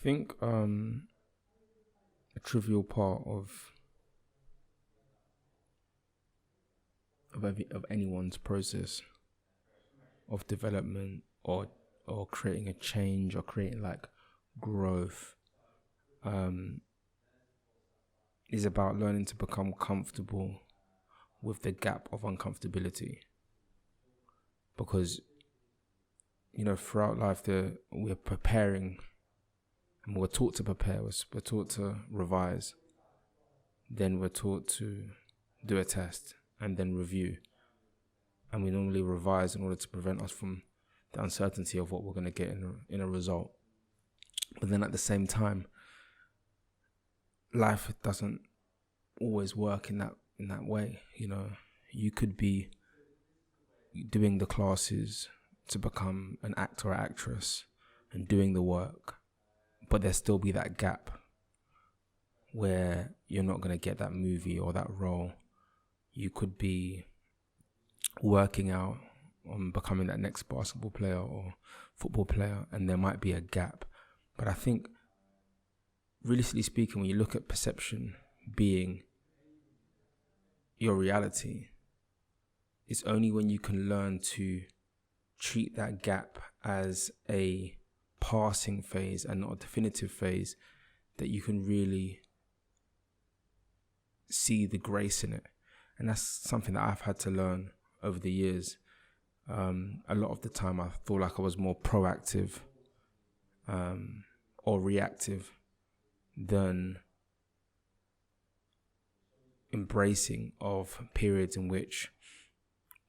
think a trivial part of anyone's process of development or creating a change or creating like growth is about learning to become comfortable with the gap of uncomfortability. Because throughout life we're preparing, and we're taught to prepare, we're taught to revise, then we're taught to do a test and then review. And we normally revise in order to prevent us from the uncertainty of what we're going to get in a result. But then at the same time, life doesn't always work in that way. You could be doing the classes to become an actor or actress and doing the work, but there still be that gap where you're not going to get that movie or that role. You could be working out on becoming that next basketball player or football player, and there might be a gap. But I think, realistically speaking, when you look at perception being your reality, it's only when you can learn to treat that gap as a passing phase and not a definitive phase that you can really see the grace in it. And that's something that I've had to learn over the years. A lot of the time I feel like I was more proactive or reactive than embracing of periods in which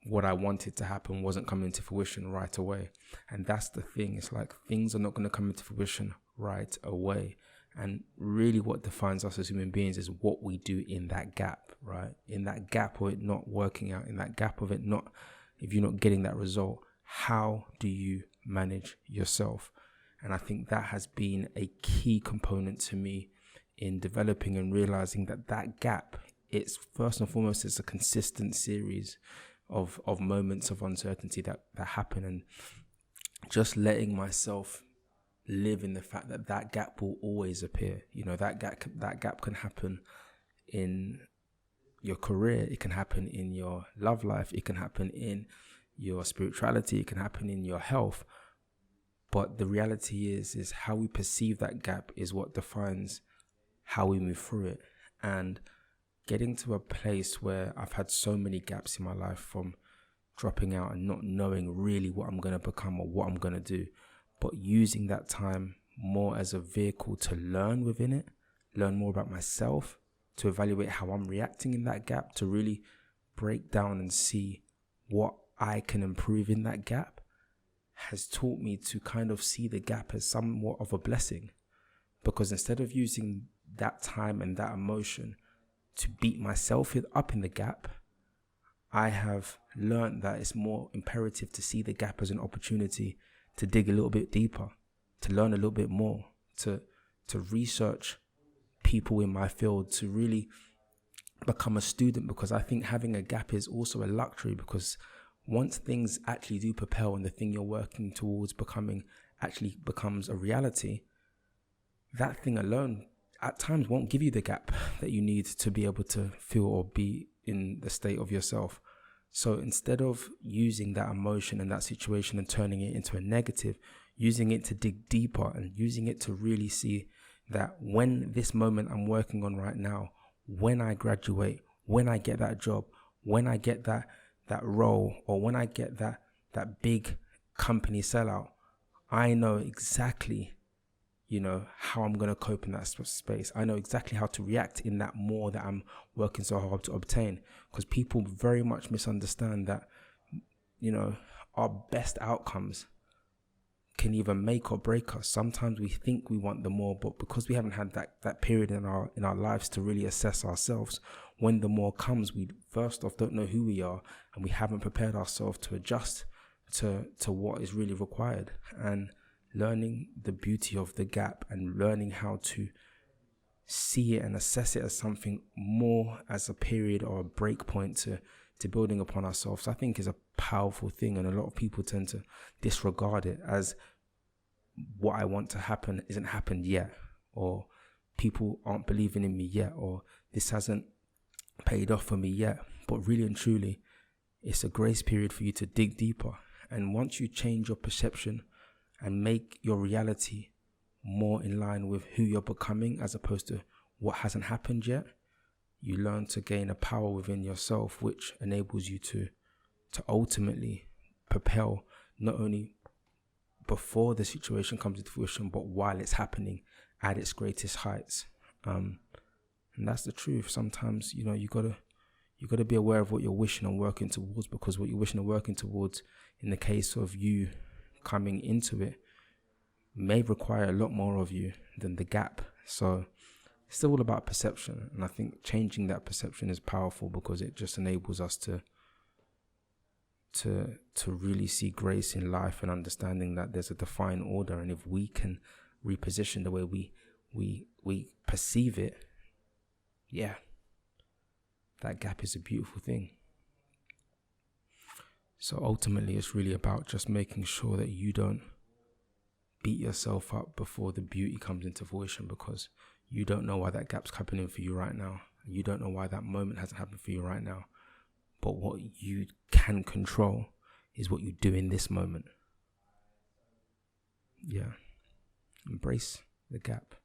what I wanted to happen wasn't coming to fruition right away. And that's the thing. It's like things are not going to come into fruition right away. And really what defines us as human beings is what we do in that gap, right? In that gap of it not working out, in that gap of it not, if you're not getting that result, how do you manage yourself? And I think that has been a key component to me in developing and realizing that gap, it's first and foremost, it's a consistent series of moments of uncertainty that happen, and just letting myself live in the fact that gap will always appear. That gap can happen in your career, it can happen in your love life, it can happen in your spirituality, it can happen in your health. But the reality is how we perceive that gap is what defines how we move through it. And getting to a place where I've had so many gaps in my life, from dropping out and not knowing really what I'm going to become or what I'm going to do, but using that time more as a vehicle to learn within it, learn more about myself, to evaluate how I'm reacting in that gap, to really break down and see what I can improve in that gap, has taught me to kind of see the gap as somewhat of a blessing. Because instead of using that time and that emotion to beat myself up in the gap, I have learned that it's more imperative to see the gap as an opportunity to dig a little bit deeper, to learn a little bit more, to research people in my field, to really become a student. Because I think having a gap is also a luxury, because once things actually do propel and the thing you're working towards becoming actually becomes a reality, that thing alone at times won't give you the gap that you need to be able to feel or be in the state of yourself. So instead of using that emotion and that situation and turning it into a negative, using it to dig deeper and using it to really see that when this moment I'm working on right now, when I graduate, when I get that job, when I get that role, or when I get that big company sellout, I know exactly how I'm going to cope in that space. I know exactly how to react in that more that I'm working so hard to obtain. Because people very much misunderstand that, our best outcomes can either make or break us. Sometimes we think we want the more, but because we haven't had that period in our lives to really assess ourselves, when the more comes, we first off don't know who we are, and we haven't prepared ourselves to adjust to what is really required. And learning the beauty of the gap and learning how to see it and assess it as something more as a period or a break point to building upon ourselves, I think is a powerful thing. And a lot of people tend to disregard it as what I want to happen isn't happened yet, or people aren't believing in me yet, or this hasn't paid off for me yet. But really and truly, it's a grace period for you to dig deeper. And once you change your perception and make your reality more in line with who you're becoming as opposed to what hasn't happened yet, you learn to gain a power within yourself which enables you to ultimately propel not only before the situation comes into fruition, but while it's happening at its greatest heights. And that's the truth. Sometimes, you gotta be aware of what you're wishing and working towards, because what you're wishing and working towards, in the case of you coming into it, may require a lot more of you than the gap. So it's still all about perception. And I think changing that perception is powerful, because it just enables us to really see grace in life and understanding that there's a divine order. And if we can reposition the way we perceive it, yeah, that gap is a beautiful thing. So ultimately, it's really about just making sure that you don't beat yourself up before the beauty comes into fruition, because you don't know why that gap's happening for you right now. You don't know why that moment hasn't happened for you right now. But what you can control is what you do in this moment. Yeah. Embrace the gap.